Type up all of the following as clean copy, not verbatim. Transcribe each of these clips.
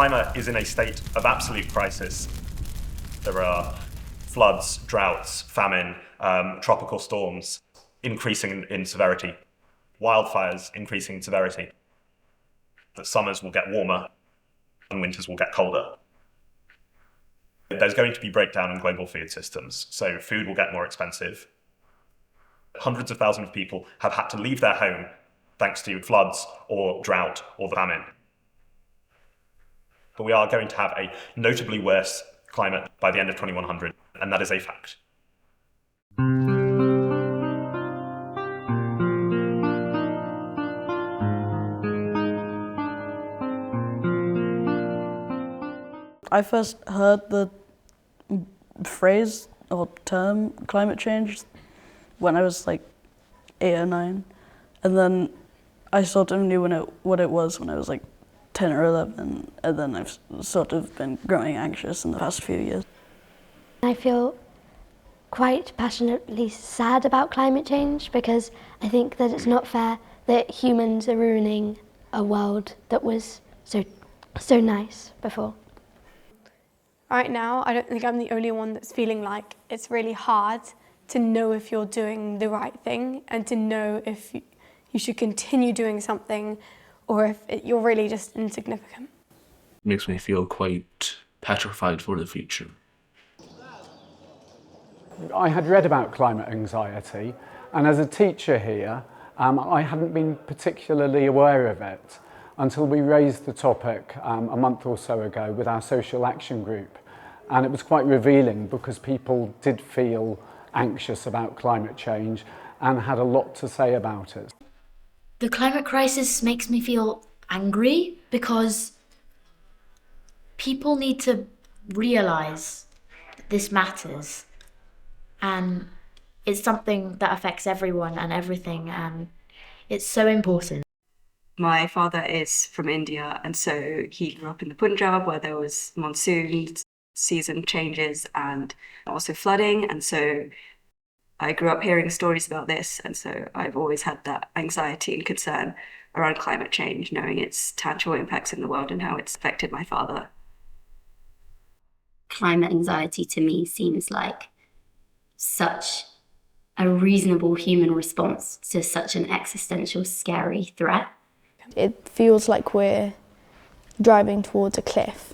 climate is in a state of absolute crisis. There are floods, droughts, famine, tropical storms increasing in severity, wildfires increasing in severity. The summers will get warmer and winters will get colder. There's going to be breakdown in global food systems, so food will get more expensive. Hundreds of thousands of people have had to leave their home thanks to floods or drought or famine. But we are going to have a notably worse climate by the end of 2100, and that is a fact. I first heard the phrase or term climate change when I was like 8 or 9, and then I sort of knew what it was when I was like 10 or 11, and then I've sort of been growing anxious in the past few years. I feel quite passionately sad about climate change because I think that it's not fair that humans are ruining a world that was so nice before. Right now, I don't think I'm the only one that's feeling like it's really hard to know if you're doing the right thing and to know if you should continue doing something or if you're really just insignificant. It makes me feel quite petrified for the future. I had read about climate anxiety, and as a teacher here, I hadn't been particularly aware of it until we raised the topic a month or so ago with our social action group. And it was quite revealing because people did feel anxious about climate change and had a lot to say about it. The climate crisis makes me feel angry because people need to realise that this matters and it's something that affects everyone and everything, and it's so important. My father is from India, and so he grew up in the Punjab where there was monsoon season changes and also flooding, and so I grew up hearing stories about this, and so I've always had that anxiety and concern around climate change, knowing its tangible impacts in the world and how it's affected my father. Climate anxiety to me seems like such a reasonable human response to such an existential, scary threat. It feels like we're driving towards a cliff.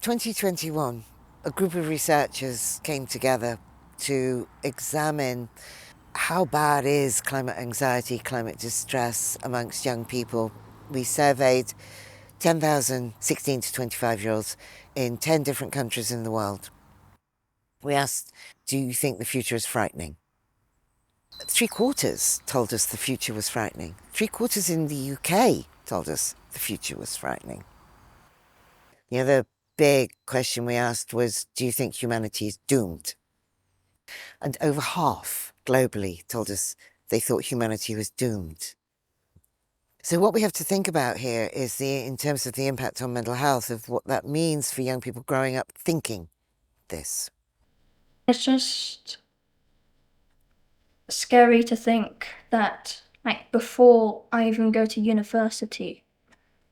2021, a group of researchers came together to examine how bad is climate anxiety, climate distress amongst young people. We surveyed 10,000 16 to 25-year-olds in 10 different countries in the world. We asked, do you think the future is frightening? 3/4 told us the future was frightening. 3/4 in the UK told us the future was frightening. The other big question we asked was, do you think humanity is doomed? And over half globally told us they thought humanity was doomed. So what we have to think about here is in terms of the impact on mental health, of what that means for young people growing up thinking this. It's just scary to think that, like, before I even go to university,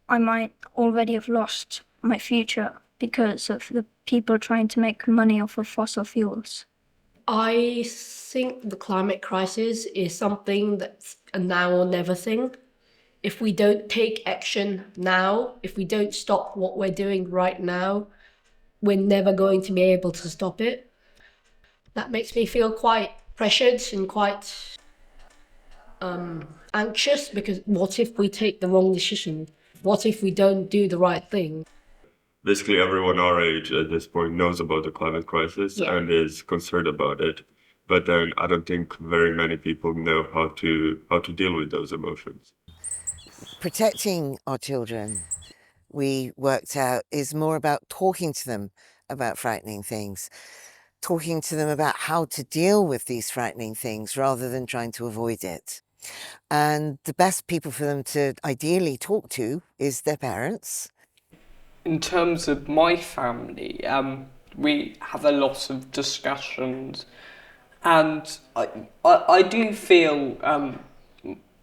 I might already have lost my future because of the people trying to make money off of fossil fuels. I think the climate crisis is something that's a now or never thing. If we don't take action now, if we don't stop what we're doing right now, we're never going to be able to stop it. That makes me feel quite pressured and quite anxious, because what if we take the wrong decision? What if we don't do the right thing? Basically, everyone our age at this point knows about the climate crisis and is concerned about it. But then I don't think very many people know how to deal with those emotions. Protecting our children, we worked out, is more about talking to them about frightening things, talking to them about how to deal with these frightening things rather than trying to avoid it. And the best people for them to ideally talk to is their parents. In terms of my family, we have a lot of discussions, and I do feel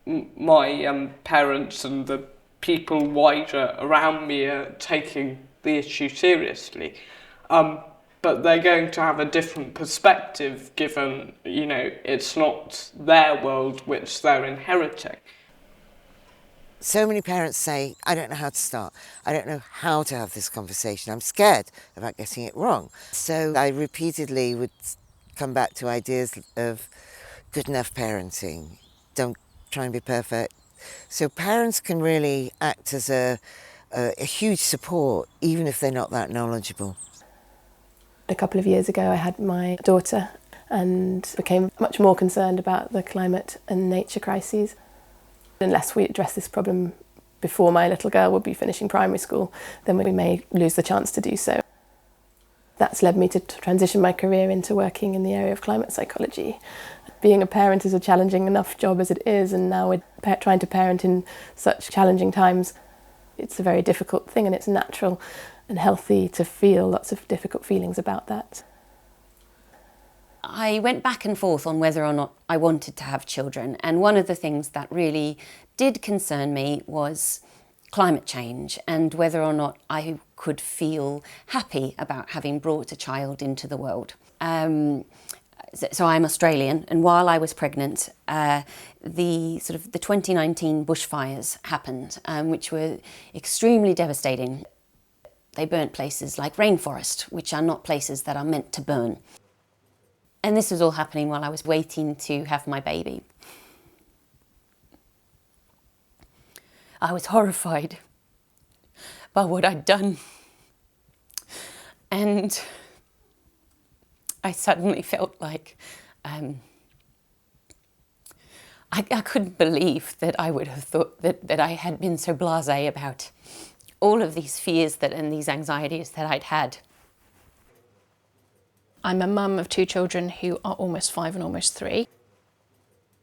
my parents and the people wider around me are taking the issue seriously. But they're going to have a different perspective given, it's not their world which they're inheriting. So many parents say, I don't know how to start. I don't know how to have this conversation. I'm scared about getting it wrong. So I repeatedly would come back to ideas of good enough parenting. Don't try and be perfect. So parents can really act as a huge support, even if they're not that knowledgeable. A couple of years ago I had my daughter and became much more concerned about the climate and nature crises. Unless we address this problem before my little girl would be finishing primary school, then we may lose the chance to do so. That's led me to transition my career into working in the area of climate psychology. Being a parent is a challenging enough job as it is, and now we're trying to parent in such challenging times. It's a very difficult thing, and it's natural and healthy to feel lots of difficult feelings about that. I went back and forth on whether or not I wanted to have children, and one of the things that really did concern me was climate change and whether or not I could feel happy about having brought a child into the world. So I'm Australian, and while I was pregnant, the 2019 bushfires happened, which were extremely devastating. They burnt places like rainforest, which are not places that are meant to burn. And this was all happening while I was waiting to have my baby. I was horrified by what I'd done. And I suddenly felt like I couldn't believe that I would have thought that I had been so blasé about all of these fears and these anxieties that I'd had. I'm a mum of 2 children who are almost 5 and almost 3.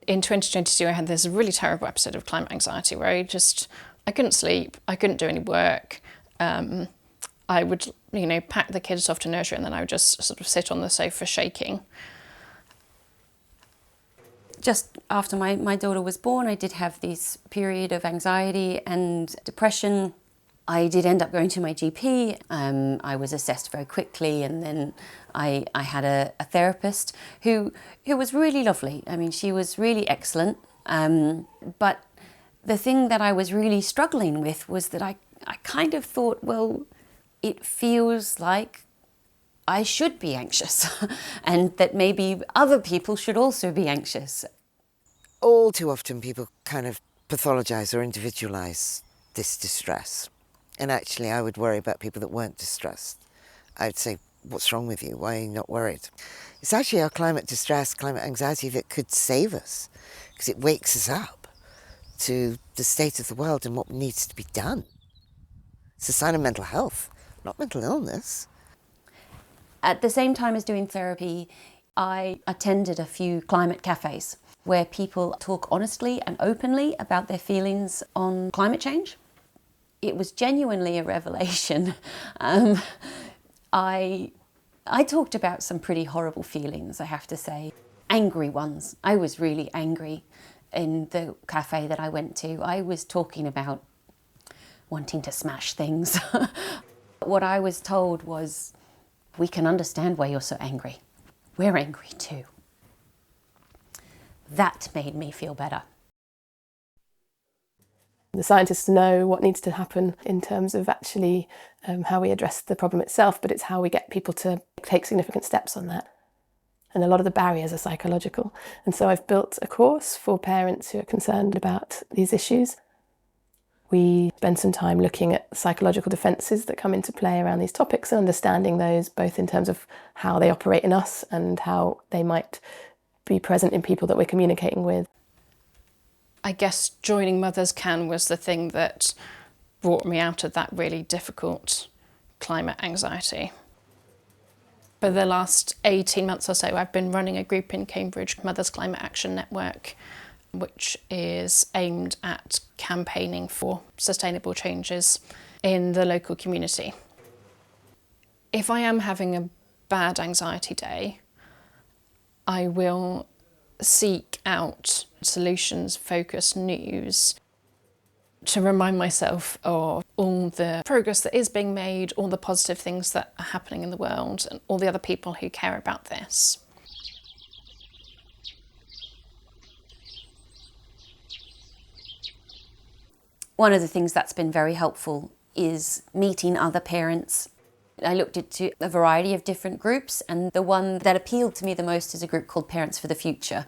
In 2022, I had this really terrible episode of climate anxiety where I couldn't sleep, I couldn't do any work. I would, pack the kids off to nursery and then I would just sort of sit on the sofa shaking. Just after my daughter was born, I did have this period of anxiety and depression. I did end up going to my GP. I was assessed very quickly, and then I had a therapist who was really lovely. I mean, she was really excellent. But the thing that I was really struggling with was that I kind of thought, well, it feels like I should be anxious and that maybe other people should also be anxious. All too often people kind of pathologise or individualise this distress. And actually I would worry about people that weren't distressed. I'd say, what's wrong with you? Why are you not worried? It's actually our climate distress, climate anxiety that could save us, because it wakes us up to the state of the world and what needs to be done. It's a sign of mental health, not mental illness. At the same time as doing therapy, I attended a few climate cafes where people talk honestly and openly about their feelings on climate change. It was genuinely a revelation. I talked about some pretty horrible feelings, I have to say. Angry ones. I was really angry in the cafe that I went to. I was talking about wanting to smash things. What I was told was, we can understand why you're so angry. We're angry too. That made me feel better. The scientists know what needs to happen in terms of actually how we address the problem itself, but it's how we get people to take significant steps on that. And a lot of the barriers are psychological. And so I've built a course for parents who are concerned about these issues. We spend some time looking at psychological defences that come into play around these topics and understanding those both in terms of how they operate in us and how they might be present in people that we're communicating with. I guess joining Mothers Can was the thing that brought me out of that really difficult climate anxiety. For the last 18 months or so, I've been running a group in Cambridge, Mothers Climate Action Network, which is aimed at campaigning for sustainable changes in the local community. If I am having a bad anxiety day, I will seek out solutions-focused news. to remind myself of all the progress that is being made, all the positive things that are happening in the world, and all the other people who care about this. One of the things that's been very helpful is meeting other parents. I looked into a variety of different groups, and the one that appealed to me the most is a group called Parents for the Future.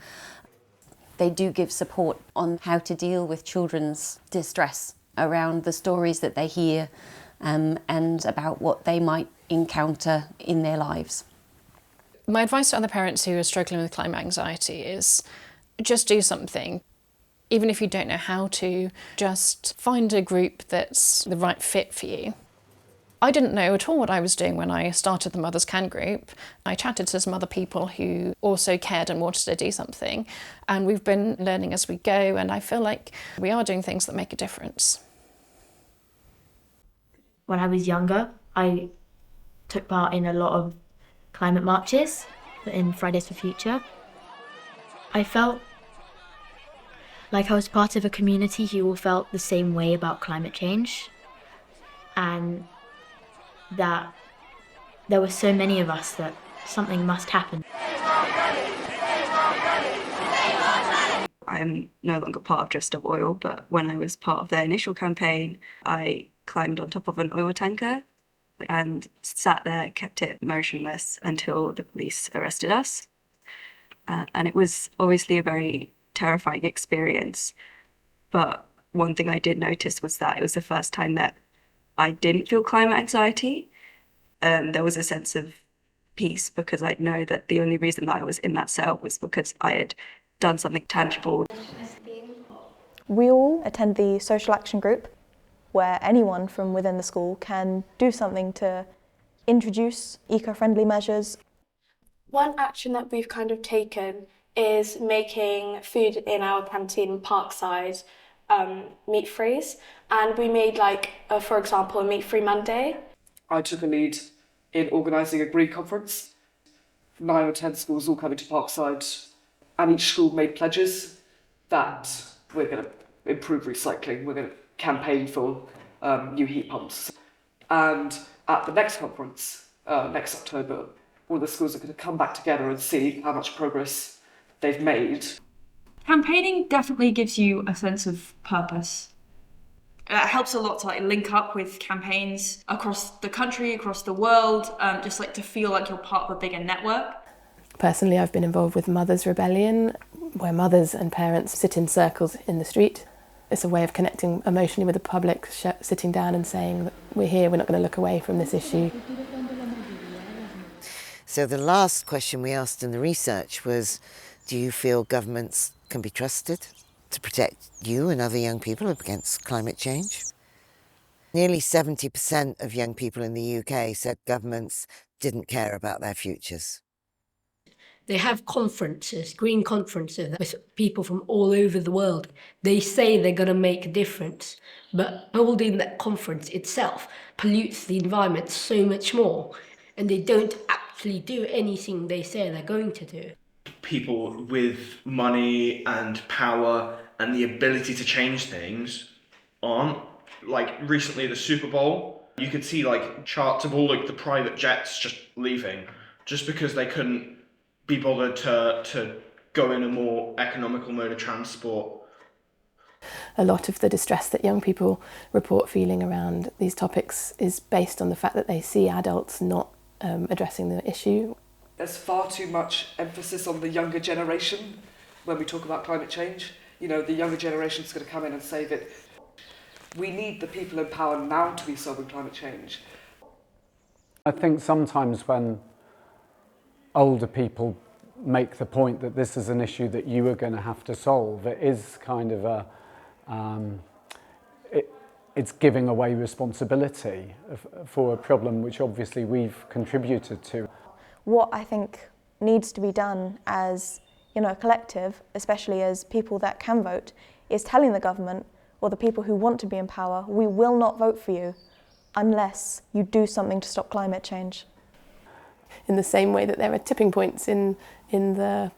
They do give support on how to deal with children's distress around the stories that they hear and about what they might encounter in their lives. My advice to other parents who are struggling with climate anxiety is just do something. Even if you don't know how to, just find a group that's the right fit for you. I didn't know at all what I was doing when I started the Mothers Can group. I chatted to some other people who also cared and wanted to do something, and we've been learning as we go, and I feel like we are doing things that make a difference. When I was younger, I took part in a lot of climate marches in Fridays for Future. I felt like I was part of a community who all felt the same way about climate change, and that there were so many of us that something must happen. I'm no longer part of Just Stop Oil, but when I was part of their initial campaign, I climbed on top of an oil tanker and sat there, kept it motionless until the police arrested us. And it was obviously a very terrifying experience. But one thing I did notice was that it was the first time that I didn't feel climate anxiety. There was a sense of peace because I'd know that the only reason that I was in that cell was because I had done something tangible. We all attend the social action group, where anyone from within the school can do something to introduce eco-friendly measures. One action that we've kind of taken is making food in our canteen Parkside meat-free, and we made for example, a meat-free Monday. I took a lead in organising a green conference. 9 or 10 schools all coming to Parkside, and each school made pledges that we're going to improve recycling, we're going to campaign for new heat pumps. And at the next conference, next October, all the schools are going to come back together and see how much progress they've made. Campaigning definitely gives you a sense of purpose. It helps a lot to link up with campaigns across the country, across the world, just to feel like you're part of a bigger network. Personally, I've been involved with Mothers Rebellion, where mothers and parents sit in circles in the street. It's a way of connecting emotionally with the public, sitting down and saying that we're here, we're not going to look away from this issue. So the last question we asked in the research was, do you feel governments can be trusted to protect you and other young people against climate change? Nearly 70% of young people in the UK said governments didn't care about their futures. They have conferences, green conferences, with people from all over the world. They say they're going to make a difference, but holding that conference itself pollutes the environment so much more, and they don't actually do anything they say they're going to do. People with money and power and the ability to change things aren't. Recently the Super Bowl, you could see charts of all the private jets just leaving just because they couldn't be bothered to go in a more economical mode of transport. A lot of the distress that young people report feeling around these topics is based on the fact that they see adults not addressing the issue. There's far too much emphasis on the younger generation when we talk about climate change. The younger generation's going to come in and save it. We need the people in power now to be solving climate change. I think sometimes when older people make the point that this is an issue that you are going to have to solve, it is kind of it's giving away responsibility for a problem which obviously we've contributed to. What I think needs to be done as a collective, especially as people that can vote, is telling the government or the people who want to be in power, we will not vote for you unless you do something to stop climate change. In the same way that there are tipping points in the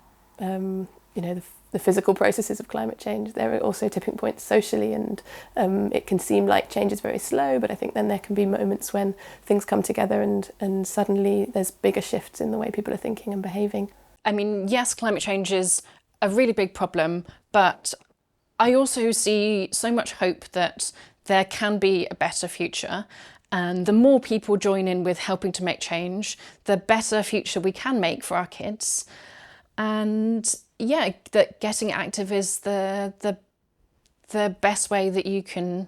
the physical processes of climate change. There are also tipping points socially, and it can seem like change is very slow, but I think then there can be moments when things come together and suddenly there's bigger shifts in the way people are thinking and behaving. I mean, yes, climate change is a really big problem, but I also see so much hope that there can be a better future. And the more people join in with helping to make change, the better future we can make for our kids. And yeah, that getting active is the best way that you can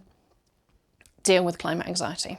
deal with climate anxiety.